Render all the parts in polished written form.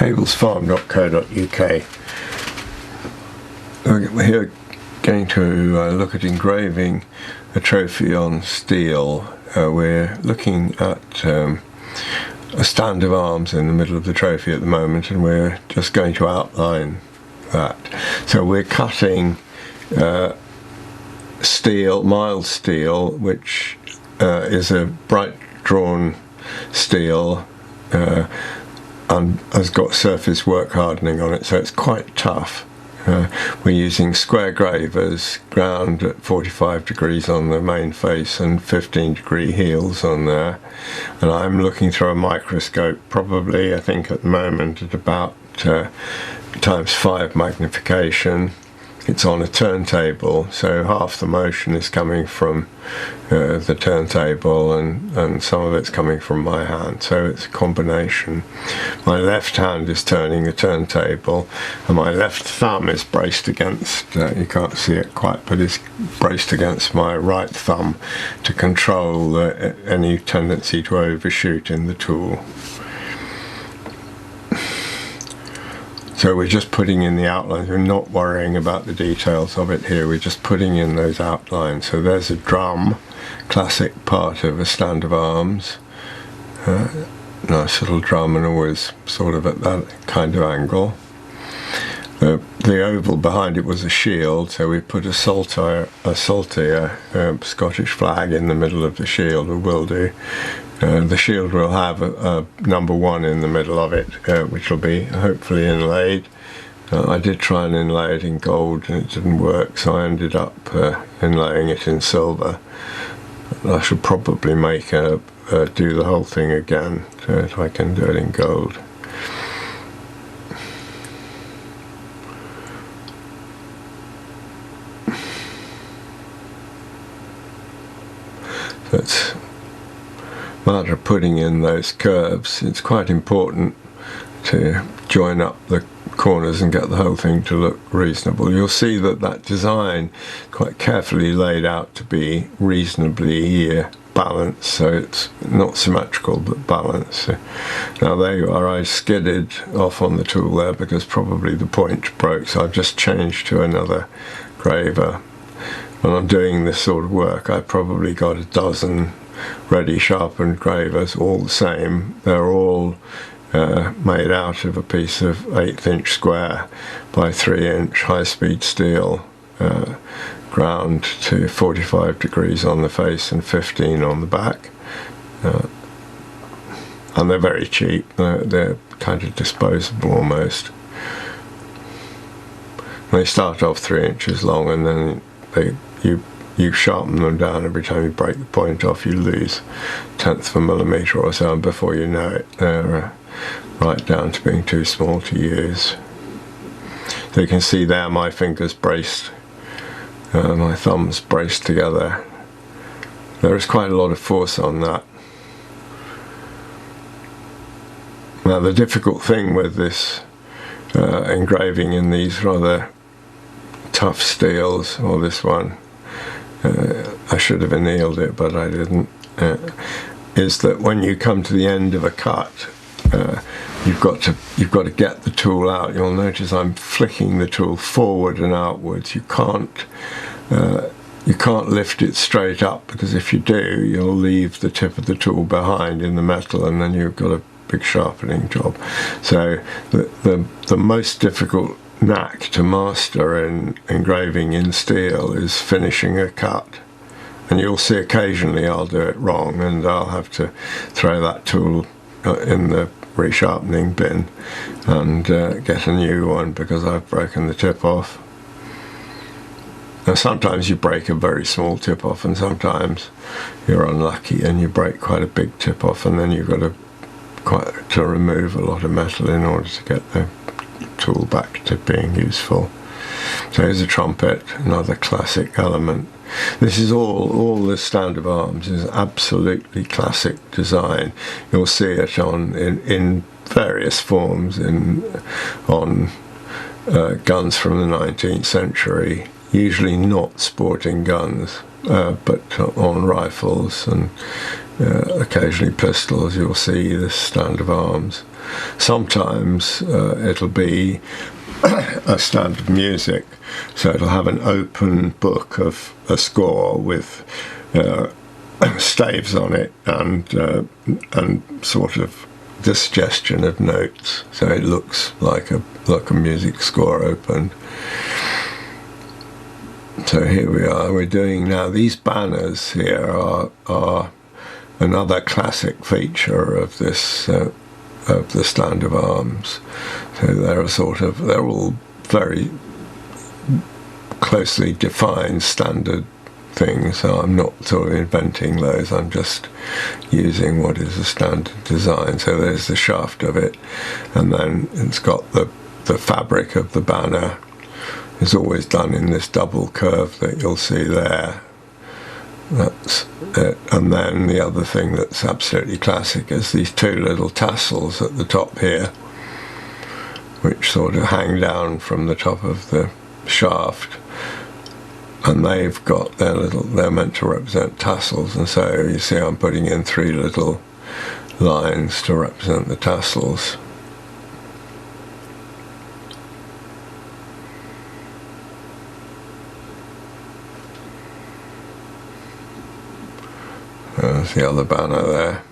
cablesfarm.co.uk. We're here going to look at engraving a trophy on steel. We're looking at a stand of arms in the middle of the trophy at the moment, and we're just going to outline that. So we're cutting steel, mild steel, which is a bright drawn steel and has got surface work hardening on it, so it's quite tough. We're using square gravers ground at 45 degrees on the main face and 15-degree heels on there, and I'm looking through a microscope, probably I think at the moment at about ×5 magnification. It's on a turntable, so half the motion is coming from the turntable and some of it's coming from my hand, so it's a combination. My left hand is turning the turntable and my left thumb is braced against, you can't see it quite, but it's braced against my right thumb to control any tendency to overshoot in the tool. So we're just putting in the outlines, we're not worrying about the details of it here, we're just putting in those outlines. So there's a drum, classic part of a stand of arms. Nice little drum, and always sort of at that kind of angle. The oval behind it was a shield, so we put a saltire, Scottish flag in the middle of the shield, or will do. The shield will have a number 1 in the middle of it, which will be hopefully inlaid. I did try and inlay it in gold and it didn't work, so I ended up inlaying it in silver. I should probably make do the whole thing again so that I can do it in gold. That's a matter of putting in those curves. It's quite important to join up the corners and get the whole thing to look reasonable. You'll see that that design quite carefully laid out to be reasonably balanced, so it's not symmetrical but balanced. Now there you are, I skidded off on the tool there because probably the point broke, so I've just changed to another graver. When I'm doing this sort of work, I've probably got a dozen ready sharpened gravers, all the same. They're all made out of a piece of 1/8" square by 3" high-speed steel, ground to 45 degrees on the face and 15 on the back. And they're very cheap. They're kind of disposable almost. They start off 3 inches long, and then you sharpen them down. Every time you break the point off, you lose 1/10 of a millimetre or so, and before you know it, they're right down to being too small to use. So you can see there my fingers braced, my thumbs braced together. There is quite a lot of force on that. Now the difficult thing with this engraving in these rather tough steels, or this one, I should have annealed it but I didn't, is that when you come to the end of a cut, you've got to get the tool out. You'll notice I'm flicking the tool forward and outwards. You can't lift it straight up, because if you do, you'll leave the tip of the tool behind in the metal, and then you've got a big sharpening job. So the most difficult knack to master in engraving in steel is finishing a cut, and you'll see occasionally I'll do it wrong and I'll have to throw that tool in the resharpening bin and get a new one because I've broken the tip off. Now sometimes you break a very small tip off, and sometimes you're unlucky and you break quite a big tip off, and then you've got to remove a lot of metal in order to get the tool back to being useful. So here's a trumpet, another classic element. This is all the stand of arms is absolutely classic design. You'll see it in various forms on guns from the 19th century, usually not sporting guns, but on rifles and occasionally pistols, you'll see this stand of arms. Sometimes it'll be a stand of music, so it'll have an open book of a score with staves on it and sort of the suggestion of notes, so it looks like a music score open. So here we are. We're doing now. These banners here are another classic feature of this of the stand of arms. So they're all very closely defined standard things. So I'm not sort of inventing those. I'm just using what is a standard design. So there's the shaft of it, and then it's got the fabric of the banner is always done in this double curve that you'll see there. That's it. And then the other thing that's absolutely classic is these two little tassels at the top here, which sort of hang down from the top of the shaft, and they've got they're meant to represent tassels, and so you see I'm putting in 3 little lines to represent the tassels. There's the other banner there.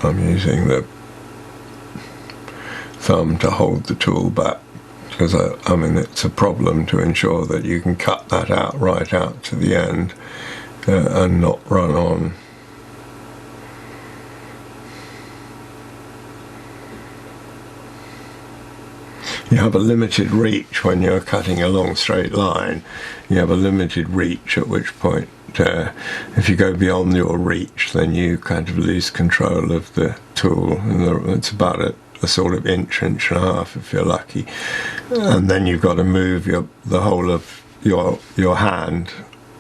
I'm using the thumb to hold the tool back, because I mean it's a problem to ensure that you can cut that out right out to the end and not run on. You have a limited reach when you're cutting a long straight line. You have a limited reach, at which point if you go beyond your reach, then you kind of lose control of the tool, and it's about a sort of inch and a half if you're lucky, and then you've got to move the whole of your hand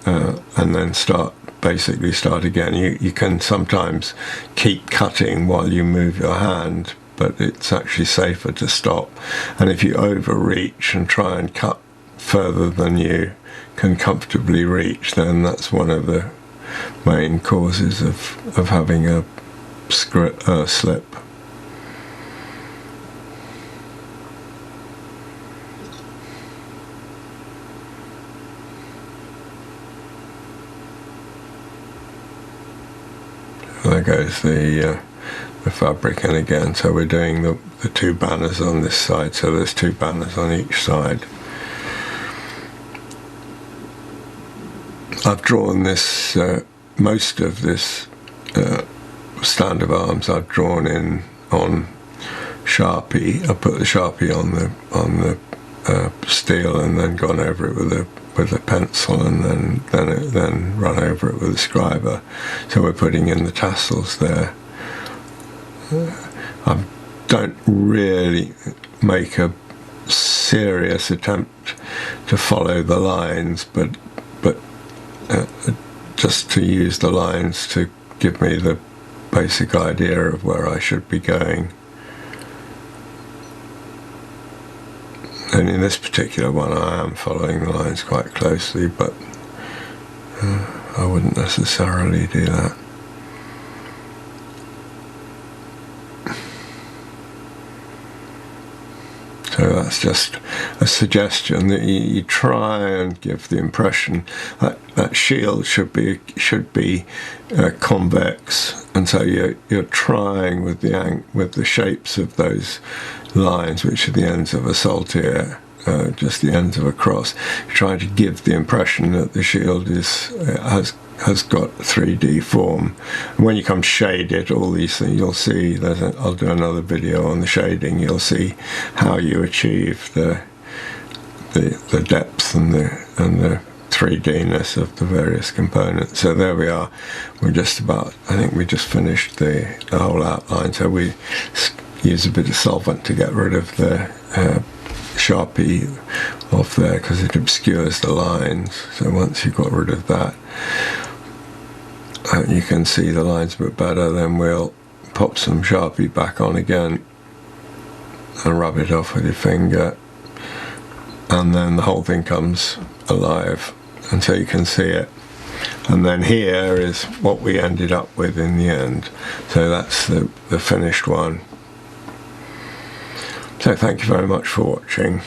and then start again. You can sometimes keep cutting while you move your hand, but it's actually safer to stop. And if you overreach and try and cut further than you can comfortably reach, then that's one of the main causes of having a slip. There goes the fabric in again. So we're doing the 2 banners on this side, so there's 2 banners on each side. I've drawn this, most of this stand of arms I've drawn in on Sharpie. I put the Sharpie on the steel and then gone over it with a pencil, and then run over it with a scriber. So we're putting in the tassels there. I don't really make a serious attempt to follow the lines, but just to use the lines to give me the basic idea of where I should be going. And in this particular one I am following the lines quite closely, but I wouldn't necessarily do that. So that's just a suggestion that you try and give the impression that that shield should be convex, and so you're trying with the shapes of those lines, which are the ends of a saltire, just the ends of a cross. You're trying to give the impression that the shield has got 3D form. And when you come to shade it, all these things, you'll see, I'll do another video on the shading, you'll see how you achieve the depth and the 3D-ness of the various components. So there we are. We're just about, I think we just finished the whole outline. So we use a bit of solvent to get rid of the Sharpie off there, because it obscures the lines. So once you've got rid of that, you can see the lines a bit better. Then we'll pop some Sharpie back on again, and rub it off with your finger, and then the whole thing comes alive, and so you can see it. And then here is what we ended up with in the end. So that's the finished one. So thank you very much for watching.